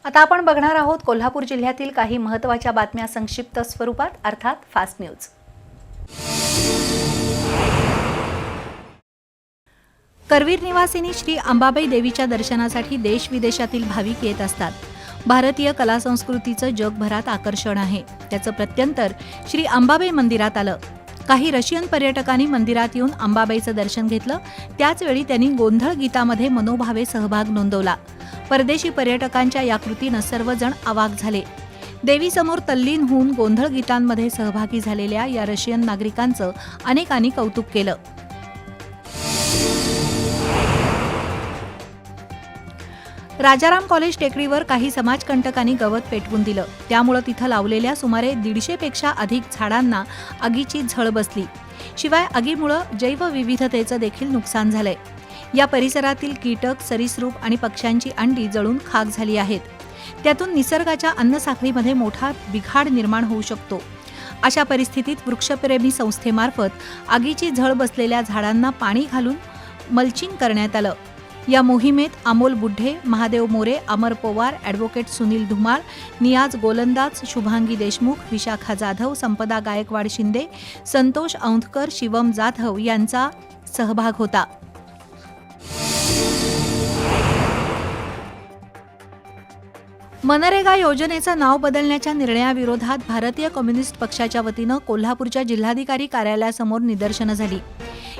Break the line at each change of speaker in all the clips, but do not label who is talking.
आता आपण बघणार आहोत कोल्हापूर जिल्ह्यातील काही महत्त्वाच्या बातम्या संक्षिप्त स्वरूपात अर्थात फास्ट न्यूज। करवीर निवासिनी श्री अंबाबाई देवीच्या दर्शनासाठी देश विदेशातील भाविक येत असतात। भारतीय कला संस्कृतीचं जगभरात आकर्षण आहे। त्याचं प्रत्यंतर श्री अंबाबाई मंदिरात आलं। काही रशियन पर्यटकांनी मंदिरात येऊन अंबाबाईचं दर्शन घेतलं। त्याचवेळी त्यांनी गोंधळ गीतामध्ये मनोभावे सहभाग नोंदवला। परदेशी पर्यटकांच्या या कृतीनं सर्वजण अवाक झाले। देवीसमोर तल्लीन होऊन गोंधळ गीतांमध्ये सहभागी झालेल्या या रशियन नागरिकांचं अनेकांनी कौतुक केलं। राजाराम कॉलेज टेकडीवर काही समाजकंटकांनी गवत पेटवून दिलं। त्यामुळे तिथं लावलेल्या सुमारे 150 पेक्षा अधिक झाडांना आगीची झळ बसली। शिवाय आगीमुळे जैवविविधतेचं देखील नुकसान झालंय। या परिसरातील कीटक, सरीसृप आणि पक्ष्यांची अंडी जळून खाक झाली आहेत। त्यातून निसर्गाच्या अन्नसाखळीमध्ये मोठा बिघाड निर्माण होऊ शकतो। अशा परिस्थितीत वृक्षप्रेमी संस्थेमार्फत आगीची झळ बसलेल्या झाडांना पाणी घालून मल्चिंग करण्यात आलं। या मोहिमेत अमोल बुढे, महादेव मोरे, अमर पवार, ॲडव्होकेट सुनील धुमाळ, नियाज गोलंदाज, शुभांगी देशमुख, विशाखा जाधव, संपदा गायकवाड शिंदे, संतोष औंधकर, शिवम जाधव यांचा सहभाग होता। मनरेगा योजनेचं नाव बदलण्याच्या निर्णयाविरोधात भारतीय कम्युनिस्ट पक्षाच्या वतीनं कोल्हापूरच्या जिल्हाधिकारी कार्यालयासमोर निदर्शनं झाली।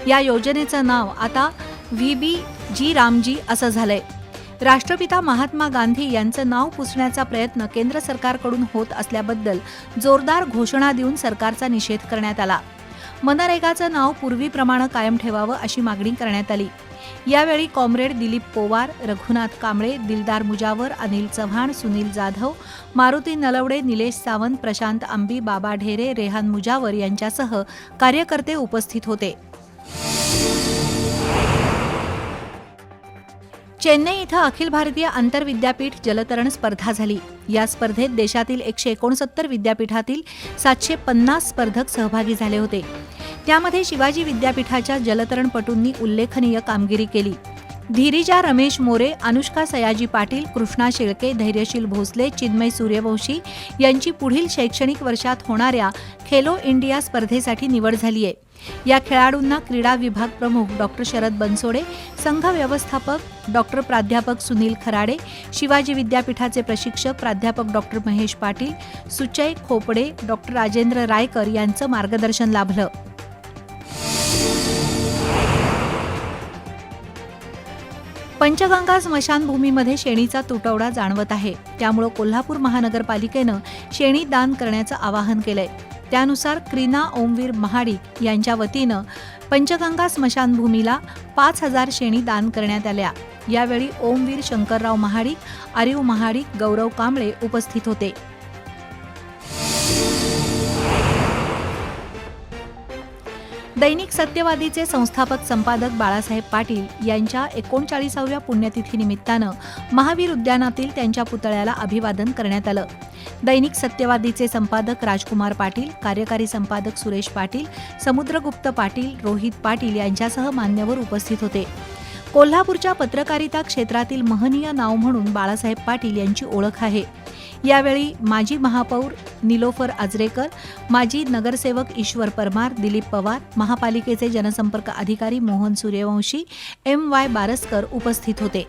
या योजनेचं नाव आता VBG रामजी असं झालंय। राष्ट्रपिता महात्मा गांधी यांचं नाव पुसण्याचा प्रयत्न केंद्र सरकारकडून होत असल्याबद्दल जोरदार घोषणा देऊन सरकारचा निषेध करण्यात आला। मनरेगाचं नाव पूर्वीप्रमाणे कायम ठेवावं अशी मागणी करण्यात आली। यावेळी कॉम्रेड दिलीप पोवार, रघुनाथ कांबळे, दिलदार मुजावर, अनिल चव्हाण, सुनील जाधव, मारुती नलवडे, निलेश सावंत, प्रशांत आंबी, बाबा ढेरे, रेहान मुजावर यांच्यासह कार्यकर्ते उपस्थित होते। चेन्नई इथं अखिल भारतीय आंतरविद्यापीठ जलतरण स्पर्धा झाली। या स्पर्धेत देशातील 169 विद्यापीठातील 750 स्पर्धक सहभागी झाले होते। त्यामध्ये शिवाजी विद्यापीठाच्या जलतरणपटूंनी उल्लेखनीय कामगिरी केली। धीरिजा रमेश मोरे, अनुष्का सयाजी पाटील, कृष्णा शेळके, धैर्यशील भोसले, चिन्मय सूर्यवंशी यांची पुढील शैक्षणिक वर्षात होणाऱ्या खेलो इंडिया स्पर्धेसाठी निवड झाली आहे। या खेळाडूंना क्रीडा विभाग प्रमुख डॉक्टर शरद बनसोडे, संघ व्यवस्थापक डॉक्टर प्राध्यापक सुनील खराडे, शिवाजी विद्यापीठाचे प्रशिक्षक प्राध्यापक डॉक्टर महेश पाटील, सुचय खोपडे, डॉक्टर राजेंद्र रायकर यांचं मार्गदर्शन लाभलं। पंचगंगा स्मशानभूमीमध्ये शेणीचा तुटवडा जाणवत आहे। त्यामुळे कोल्हापूर महानगरपालिकेनं शेणी दान करण्याचं आवाहन केलंय। त्यानुसार क्रीना ओमवीर महाडिक यांच्या वतीनं पंचगंगा स्मशानभूमीला 5000 शेणी दान करण्यात आल्या। यावेळी ओमवीर शंकरराव महाडिक, आरिव महाडिक, गौरव कांबळे उपस्थित होते। दैनिक सत्यवादीचे संस्थापक संपादक बाळासाहेब पाटील यांच्या 39व्या पुण्यतिथीनिमित्तानं महावीर उद्यानातील त्यांच्या पुतळ्याला अभिवादन करण्यात आलं। दैनिक सत्यवादीचे संपादक राजकुमार पाटील, कार्यकारी संपादक सुरेश पाटील, समुद्रगुप्त पाटील, रोहित पाटील यांच्यासह मान्यवर उपस्थित होते। कोल्हापूरच्या पत्रकारिता क्षेत्रातील महनीय नाव म्हणून बाळासाहेब पाटील यांची ओळख आहे। यावेळी माजी महापौर निलोफर आजरेकर, माजी नगरसेवक ईश्वर परमार, दिलीप पवार, महापालिकेचे जनसंपर्क अधिकारी मोहन सूर्यवंशी, MY बारसकर उपस्थित होते।